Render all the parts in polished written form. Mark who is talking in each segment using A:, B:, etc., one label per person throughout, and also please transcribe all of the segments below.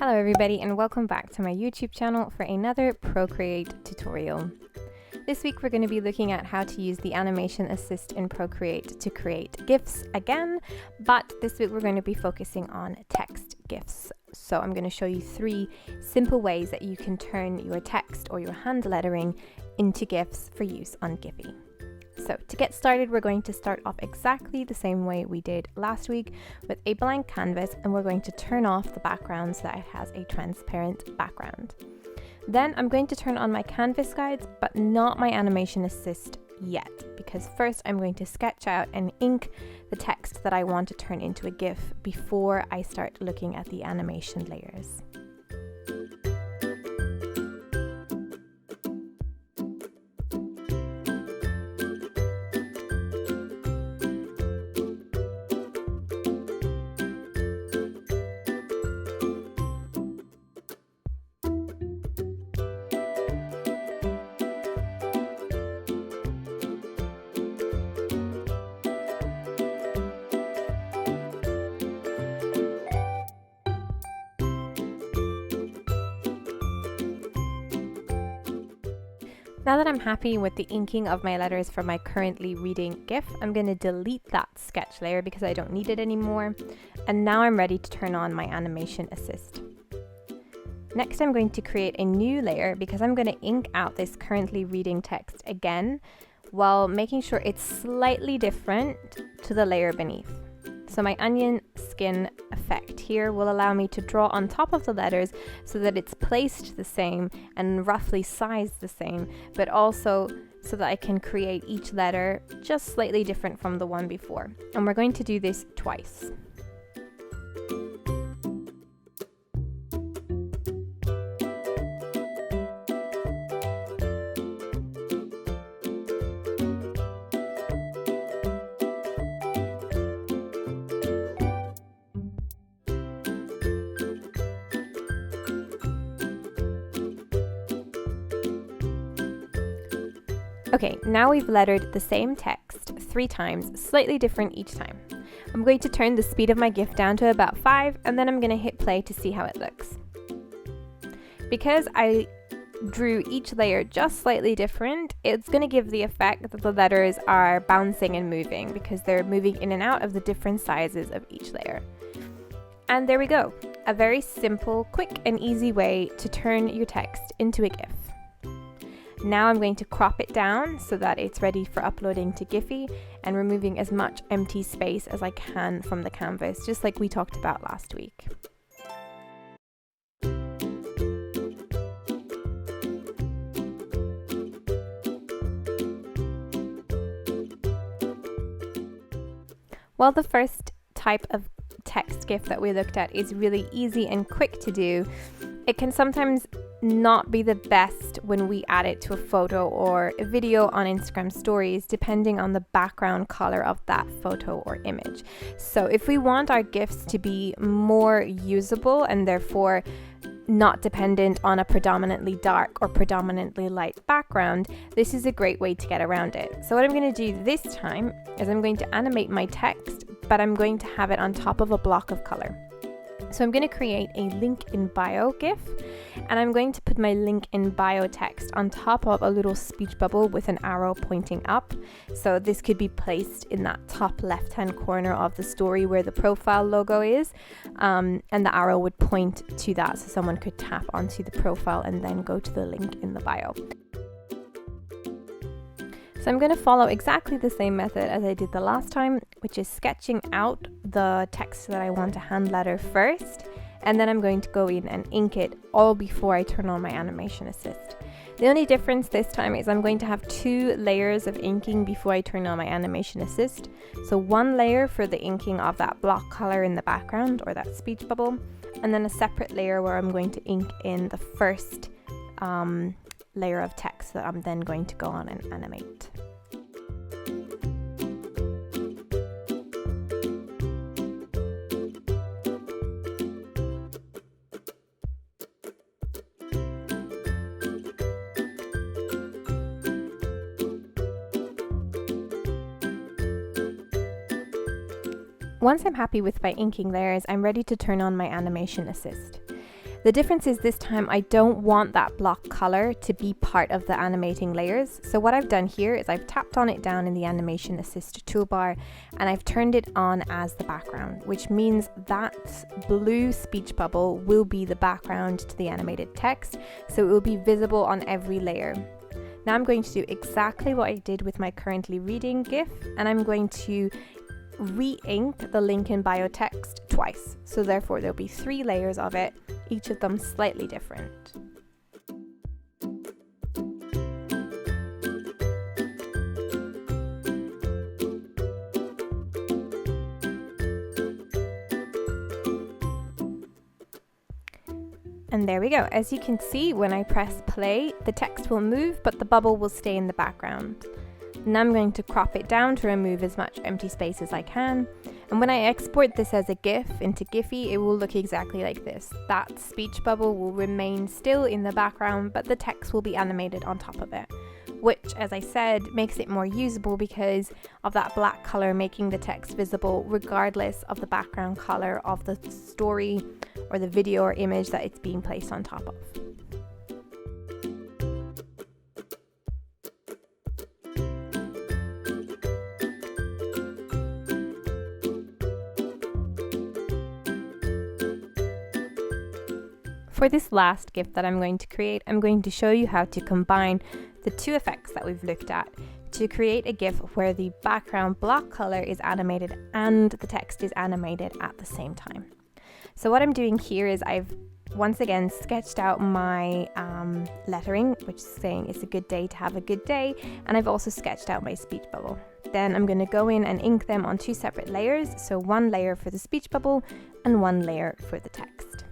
A: Hello everybody and welcome back to my YouTube channel for another Procreate tutorial. This week we're going to be looking at how to use the animation assist in Procreate to create GIFs again, but this week we're going to be focusing on text GIFs. So I'm going to show you 3 simple ways that you can turn your text or your hand lettering into GIFs for use on Giphy. So to get started, we're going to start off exactly the same way we did last week with a blank canvas, and we're going to turn off the background so that it has a transparent background. Then I'm going to turn on my canvas guides, but not my animation assist yet, because first I'm going to sketch out and ink the text that I want to turn into a GIF before I start looking at the animation layers. Now that I'm happy with the inking of my letters for my currently reading GIF, I'm going to delete that sketch layer because I don't need it anymore. And now I'm ready to turn on my animation assist. Next, I'm going to create a new layer because I'm going to ink out this currently reading text again, while making sure it's slightly different to the layer beneath. So my onion skin effect here will allow me to draw on top of the letters so that it's placed the same and roughly sized the same, but also so that I can create each letter just slightly different from the one before. And we're going to do this twice. Okay, now we've lettered the same text 3 times, slightly different each time. I'm going to turn the speed of my GIF down to about 5, and then I'm going to hit play to see how it looks. Because I drew each layer just slightly different, it's going to give the effect that the letters are bouncing and moving because they're moving in and out of the different sizes of each layer. And there we go, a very simple, quick and easy way to turn your text into a GIF. Now I'm going to crop it down so that it's ready for uploading to Giphy and removing as much empty space as I can from the canvas, just like we talked about last week. While the first type of text GIF that we looked at is really easy and quick to do, it can sometimes not be the best when we add it to a photo or a video on Instagram stories, depending on the background color of that photo or image. So if we want our GIFs to be more usable and therefore not dependent on a predominantly dark or predominantly light background, this is a great way to get around it. So what I'm going to do this time is I'm going to animate my text, but I'm going to have it on top of a block of color. So I'm going to create a link in bio GIF, and I'm going to put my link in bio text on top of a little speech bubble with an arrow pointing up. So this could be placed in that top left hand corner of the story where the profile logo is, and the arrow would point to that so someone could tap onto the profile and then go to the link in the bio. So I'm going to follow exactly the same method as I did the last time, which is sketching out the text that I want to hand letter first, and then I'm going to go in and ink it all before I turn on my animation assist. The only difference this time is I'm going to have 2 layers of inking before I turn on my animation assist. So one layer for the inking of that block color in the background or that speech bubble, and then a separate layer where I'm going to ink in the first layer of text that I'm then going to go on and animate. Once I'm happy with my inking layers, I'm ready to turn on my animation assist. The difference is this time I don't want that block color to be part of the animating layers. So what I've done here is I've tapped on it down in the Animation Assist toolbar and I've turned it on as the background, which means that blue speech bubble will be the background to the animated text, so it will be visible on every layer. Now I'm going to do exactly what I did with my currently reading GIF, and I'm going to re-ink the link in bio text twice. So therefore there'll be 3 layers of it, each of them slightly different. And there we go. As you can see, when I press play, the text will move, but the bubble will stay in the background. Now I'm going to crop it down to remove as much empty space as I can. And when I export this as a GIF into Giphy, it will look exactly like this. That speech bubble will remain still in the background, but the text will be animated on top of it, which, as I said, makes it more usable because of that black color making the text visible regardless of the background color of the story or the video or image that it's being placed on top of. For this last GIF that I'm going to create, I'm going to show you how to combine the 2 effects that we've looked at to create a GIF where the background block color is animated and the text is animated at the same time. So what I'm doing here is I've once again sketched out my lettering, which is saying it's a good day to have a good day, and I've also sketched out my speech bubble. Then I'm going to go in and ink them on 2 separate layers, so 1 layer for the speech bubble and 1 layer for the text.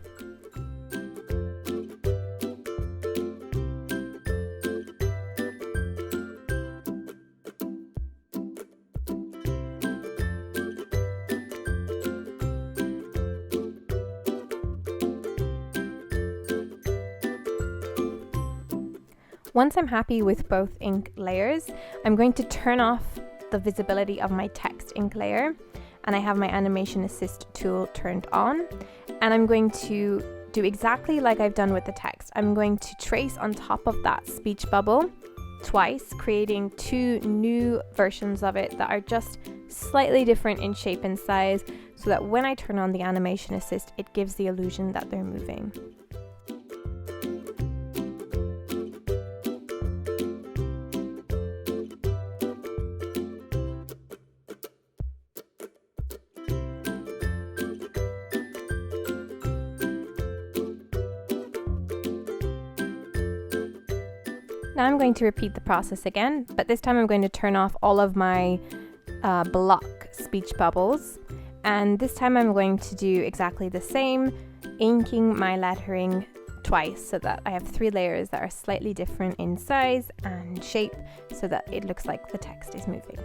A: Once I'm happy with both ink layers, I'm going to turn off the visibility of my text ink layer, and I have my Animation Assist tool turned on, and I'm going to do exactly like I've done with the text. I'm going to trace on top of that speech bubble twice, creating 2 new versions of it that are just slightly different in shape and size, so that when I turn on the Animation Assist, it gives the illusion that they're moving. Now I'm going to repeat the process again, but this time I'm going to turn off all of my block speech bubbles, and this time I'm going to do exactly the same, inking my lettering twice so that I have 3 layers that are slightly different in size and shape so that it looks like the text is moving.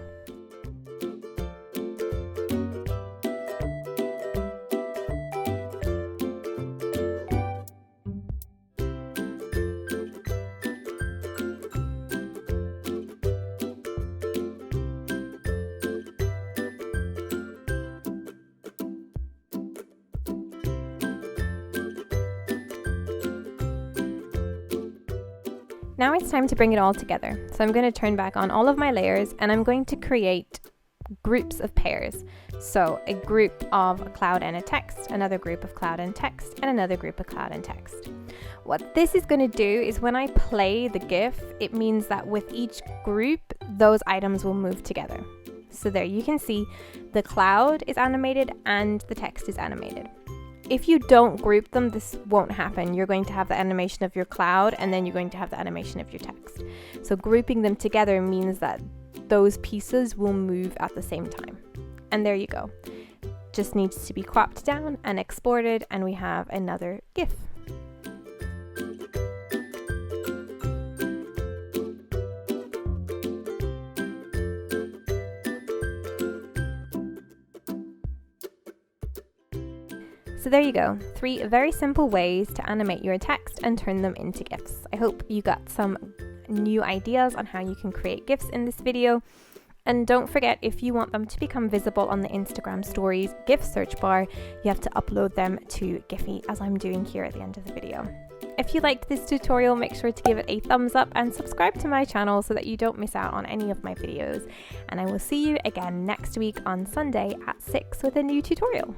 A: Now it's time to bring it all together. So I'm going to turn back on all of my layers and I'm going to create groups of pairs. So a group of a cloud and a text, another group of cloud and text, and another group of cloud and text. What this is going to do is when I play the GIF, it means that with each group, those items will move together. So there you can see the cloud is animated and the text is animated. If you don't group them, this won't happen. You're going to have the animation of your cloud and then you're going to have the animation of your text. So grouping them together means that those pieces will move at the same time. And there you go. Just needs to be cropped down and exported, and we have another GIF. So there you go, 3 very simple ways to animate your text and turn them into GIFs. I hope you got some new ideas on how you can create GIFs in this video. And don't forget, if you want them to become visible on the Instagram stories GIF search bar, you have to upload them to Giphy, as I'm doing here at the end of the video. If you liked this tutorial, make sure to give it a thumbs up and subscribe to my channel so that you don't miss out on any of my videos. And I will see you again next week on Sunday at 6 with a new tutorial.